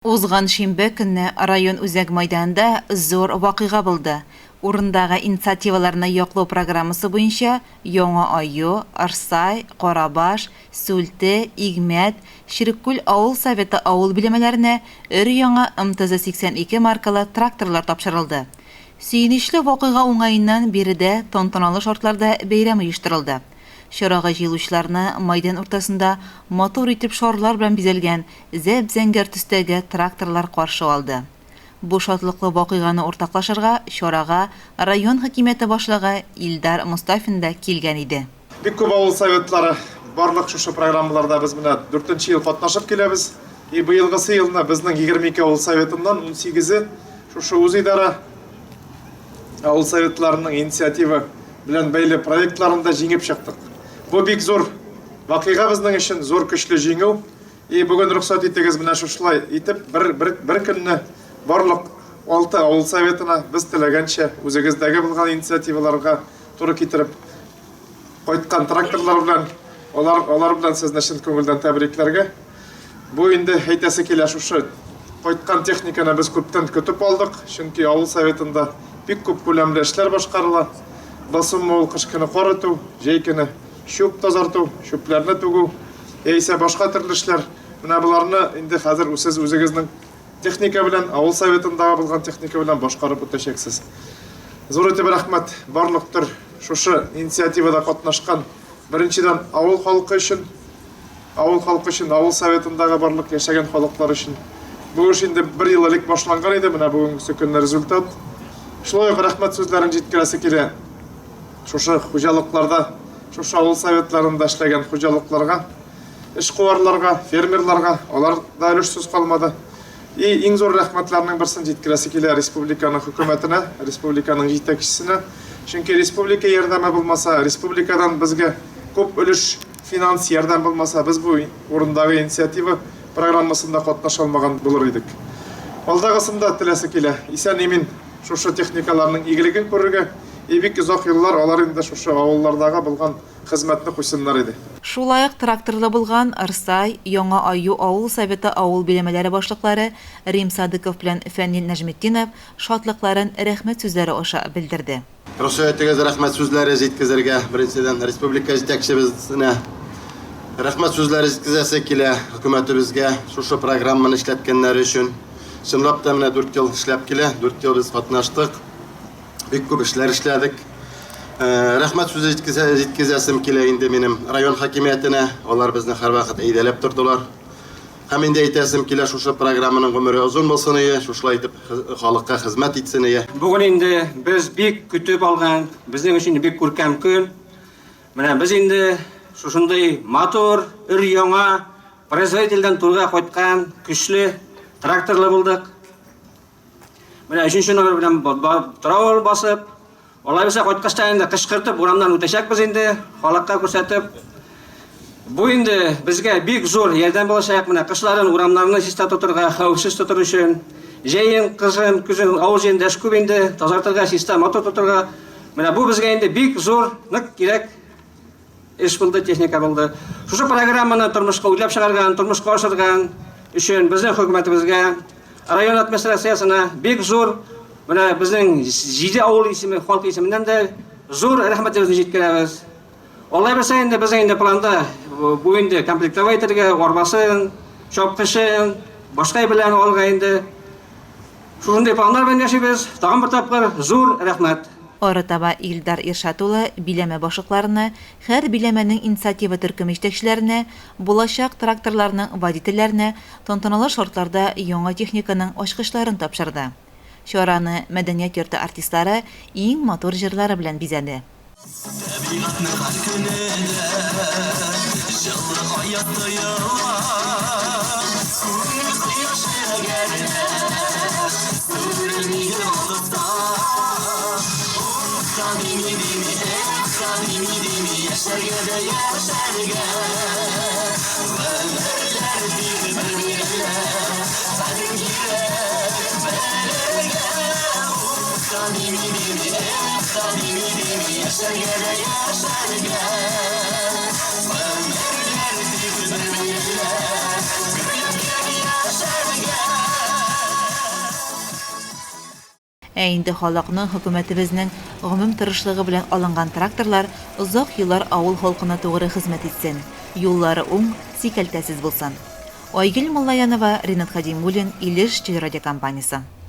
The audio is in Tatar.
Узган шимбе көнне район үзәк мәйданында зур вакыйга булды. Урындагы инициативаларны яклау программасы буенча Яңа Аю, Арсай, Карабаш, Сүлте, Игмәт, Ширеккүл авыл советы авыл биләмәләренә өр-яңа МТЗ-82 маркалы тракторлар тапшырылды. Сөенечле вакыйга уңаеннан биредә тантаналы шартларда бәйрәм оештырылды. Чарага җыелучыларны мәйдан уртасында мотор итеп шарлар белән бизәлгән зәп-зәңгәр төстәге тракторлар каршы алды. Бу шатлыклы вакыйганы уртаклашырга чарага район хакимияте башлыгы Илдар Мустафин да килгән иде. Бик күп авыл советлары барлык шушы программаларда без менә 4нче ел катнашып киләбез. Быелгысы елны безнең 22 авыл советыннан 18-е шушы үзидара авыл советларының инициатива белән бәйле проектларында җиңеп чыктык. Бу бик зур вакыйга безнең өчен, зур көчле җиңү. Бүген рөхсәт итегез менә шушылай итеп бер көнне барлык 6 авыл советына без теләгәнчә үзегездәге булган инициативаларга туры китереп кайткан тракторлар белән алар белән сезне чын күңелдән тәбрикләргә. Бу инде әйтәсе килә шушы кайткан техниканы без күптән көтеп алдык, чөнки авыл советында бик күп күләмле эшләр башкарыла. Басым ул кыш көне кар итү, җәй көне шуп тазарту, шупларны түгү, яисә башка төрле эшләр. Менә буларны инде хәзер сез үзегезнең техника белән, авыл советында булган техника белән башкарып үтәчәксез. Зур итеп рәхмәт барлыктыр шушы инициативада катнашкан. Беренчедән авыл халкы өчен, авыл советындагы барлык яшәгән халыклар өчен. Бу эш инде 1 ел элек башланган иде, менә бүгенге көнне результат. Шулай ук рәхмәт сүзләрен җиткерәсе килә. Шушы хуҗалыкларда, шушы авыл советларында эшләгән хуҗалыкларга, эшкуарларга, фермерларга, алар да өлешсез калмады. Иң зур рәхмәтләрнең берсен җиткерәсе килә республиканың хөкүмәтенә, республиканың җитәкчесенә. Чөнки республика ярдәме булмаса, республикадан безгә күп өлеш финанс ярдәм булмаса, без бу урындагы инициатива программасында катнаша алмаган булыр идек. Алдагысында теләсе килә, исән-имин шушы техникаларның игелеген күрергә. Бик озак еллар алар инде шушы авыллардагы булган хезмәтне куйсыннар иде. Шулай ук тракторлы булган Арсай, Яңа Аю авыл советы авыл биләмәләре башлыклары Рим Садыков белән Фәнил Нәҗметдинов шатлыкларын рәхмәт сүзләре аша белдерде. Рөхсәтегез рәхмәт сүзләре җиткезергә беренчедән республика җитәкчебезенә рәхмәт сүзләре җиткезәсе килә хөкүмәтебезгә шушы программаны эшләткәннәре өчен. Чынлап та менә 4 ел эшләп килә, 4 ел без катнаштык. Бик күп эшләр эшләдек. Рәхмәт сүзе җиткезәсем килә инде минем район хакимиятенә. Алар безне һәрвакыт әйдәләп тордылар. Һәм инде әйтәсем килә шушы программаның гомере озын булсын ие, шулай итеп халыкка хезмәт итсен ие. Бүген инде без бик көтеп алган, безнең өчен бик күркәм көн. Менә без инде шушындай мотор, өр-яңа производительдән турга кайткан көчле тракторлы булдык. Менә 3нче номер белән траур басып, алай булса кайткачта инде кычкыртып урамнан үтәчәкбез инде, халыкка күрсәтеп. Бу инде безгә бик зур ярдәм булачак. Менә кышларын урамнарны чиста тотырга, хәвефсез тотыр өчен, җәен, кызын, күзен, авыз җиндә күп инде тазартырга, чиста мотор тотырга. Менә бу безгә инде бик зур, нык кирәк эш булды, техника булды. Шушы программаны тормышка уйлап чыгарган, тормышка ашырган өчен безнең хөкүмәтебезгә, район администрациясына бик зур, менә безнең 7 авыл исеме, халык исеменнән дә зур рәхмәтебезне җиткерәбез. Алай булса инде без инде планда бу инде комплектовать итәргә арбасын, чапкычын, башка белән алга инде. Шундый планнар белән яшибез. Тагын бер тапкыр зур рәхмәт. Арытаба Илдар Иршатулы биләмә башлыкларына, һәр биләмәнең инициатива төркем җитәкчеләренә, булачак тракторларның водительләренә тантаналы шартларда яңа техниканың ачкычларын тапшырды. Чараны мәдәният йорты артистлары иң матур җырлары белән бизәде. Yaşarga инде халыкның хөкүмәтебезнең гомум тырышлыгы белән алынган тракторлар озак еллар авыл халкына тугры хезмәт итсен, юллары уң, сикәлтәсез булсын. Айгөл Муллаянова, Ринат Хадимуллин, Илеш телерадиокомпаниясе.